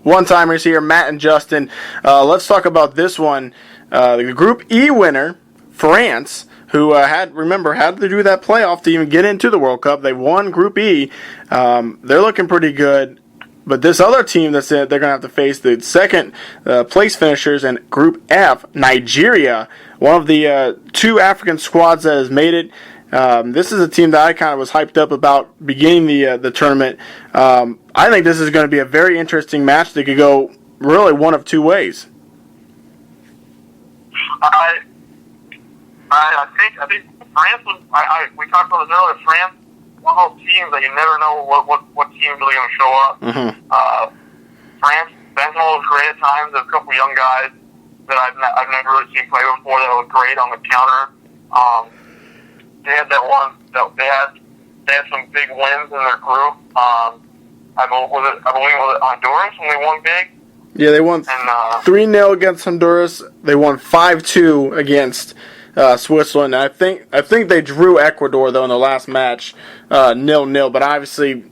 one-timers here, Matt and Justin. Let's talk about this one. The Group E winner, France, who had to do that playoff to even get into the World Cup. They won Group E. They're looking pretty good. But this other team that's in, they're going to have to face the second place finishers in Group F, Nigeria, one of the two African squads that has made it. This is a team that I kind of was hyped up about beginning the tournament. I think this is going to be a very interesting match that could go really one of two ways. I think France was. We talked about this earlier. France, one of those teams that you never know what team is really going to show up. Mm-hmm. France, Benzema was great at times. There's a couple young guys that I've never really seen play before that was great on the counter. They had that one. They had some big wins in their group. I believe it was Honduras when they won big. Yeah, they won 3-0 against Honduras. They won 5-2 against Switzerland. I think they drew Ecuador though in the last match, 0-0. But obviously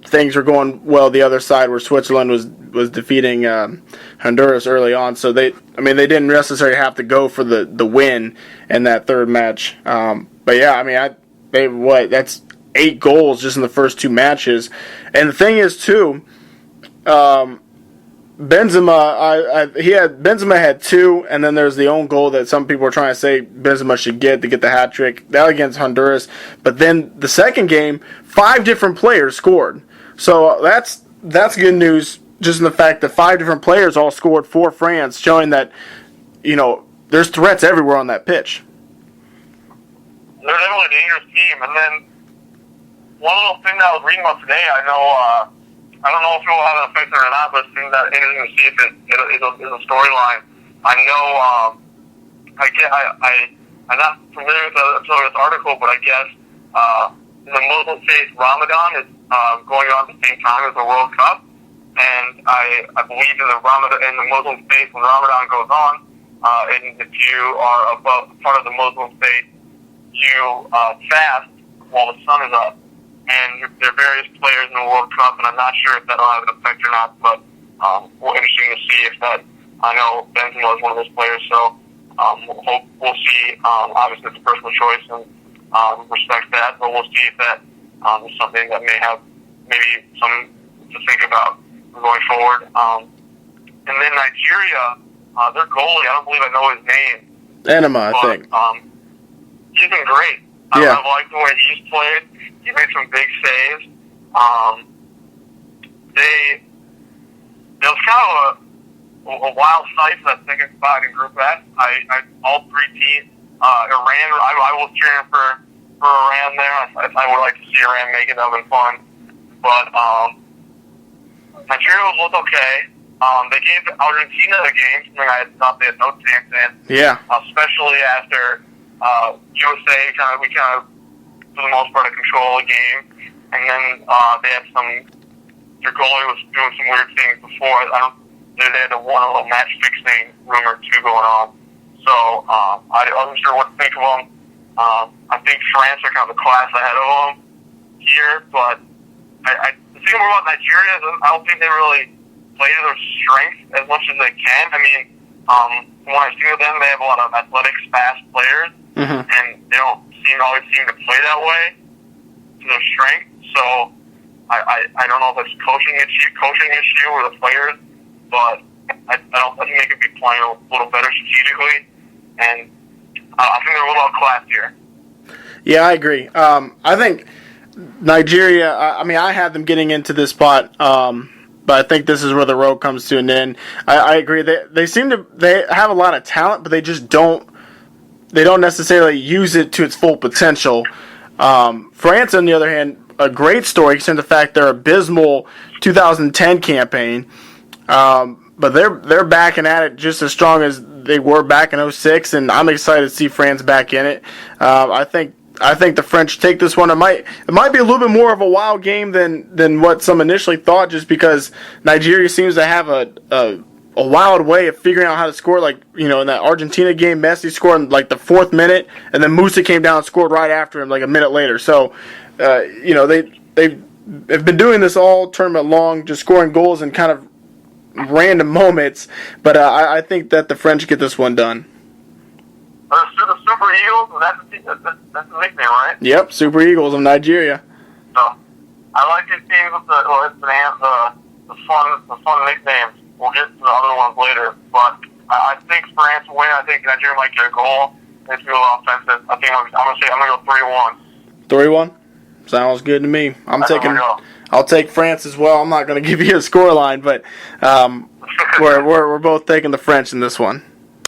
things were going well the other side where Switzerland was defeating Honduras early on. So they didn't necessarily have to go for the win in that third match. But yeah, that's 8 goals just in the first 2 matches. And the thing is too, Benzema had 2, and then there's the own goal that some people are trying to say Benzema should get to get the hat trick. That against Honduras. But then the second game, 5 different players scored. So that's good news, just in the fact that 5 different players all scored for France, showing that there's threats everywhere on that pitch. They're definitely a dangerous team. And then one little thing that I was reading about today, I don't know if it will have an effect or not, but it seems that interesting to see if it is a storyline. I know, I'm not familiar with this article, but I guess the Muslim faith Ramadan is going on at the same time as the World Cup, and I believe in the Muslim faith when Ramadan goes on, and if you are above part of the Muslim faith, you fast while the sun is up. And there are various players in the World Cup, and I'm not sure if that'll have an effect or not, but interesting to see if that. I know Benzema is one of those players, so we'll see. Obviously, it's a personal choice, and respect that, but we'll see if that is something that may have maybe some to think about going forward. And then Nigeria, their goalie, I don't believe I know his name. Enema, I think. He's been great. Yeah. I like the way he's played. He made some big saves. It was kind of a wild sight for that second spot in Group F. All 3 teams, Iran, I was cheering for Iran there. I would like to see Iran make it. That would have been fun. But Nigeria looked okay. They gave Argentina the game, something I thought they had no chance in. Yeah. Especially after USA we for the most part, control the game, and then they had their goalie was doing some weird things before. They had a little match fixing rumor too going on. So I wasn't sure what to think of them. I think France are kind of a class ahead of them here, but the thing about Nigeria is I don't think they really play to their strength as much as they can. I mean, when I see them, they have a lot of athletic, fast players, and they don't always seem to play that way to their strength. So I don't know if it's coaching issue or the players, but I think they could be playing a little better strategically, and I think they're a little outclassed here. Yeah, I agree. I think Nigeria, I had them getting into this spot, but I think this is where the road comes to an end. I agree. They have a lot of talent, but they just don't necessarily use it to its full potential. France, on the other hand, a great story, considering the fact their abysmal 2010 campaign. But they're backing at it just as strong as they were back in 2006, and I'm excited to see France back in it. I think the French take this one. It might be a little bit more of a wild game than what some initially thought, just because Nigeria seems to have a wild way of figuring out how to score. Like, in that Argentina game, Messi scored in like the 4th minute, and then Musa came down and scored right after him like a minute later. So, they've been doing this all tournament long, just scoring goals and kind of random moments, but I think that the French get this one done. The Super Eagles, that's the nickname, right? Yep, Super Eagles of Nigeria. So, I like these teams with the fun nicknames. We'll get to the other ones later, but I think France will win. I think Nigeria might get a goal. It's going to be a little offensive. I think I'm going to go 3-1. 3-1. Sounds good to me. Go. I'll take France as well. I'm not going to give you a score line, but we're both taking the French in this one.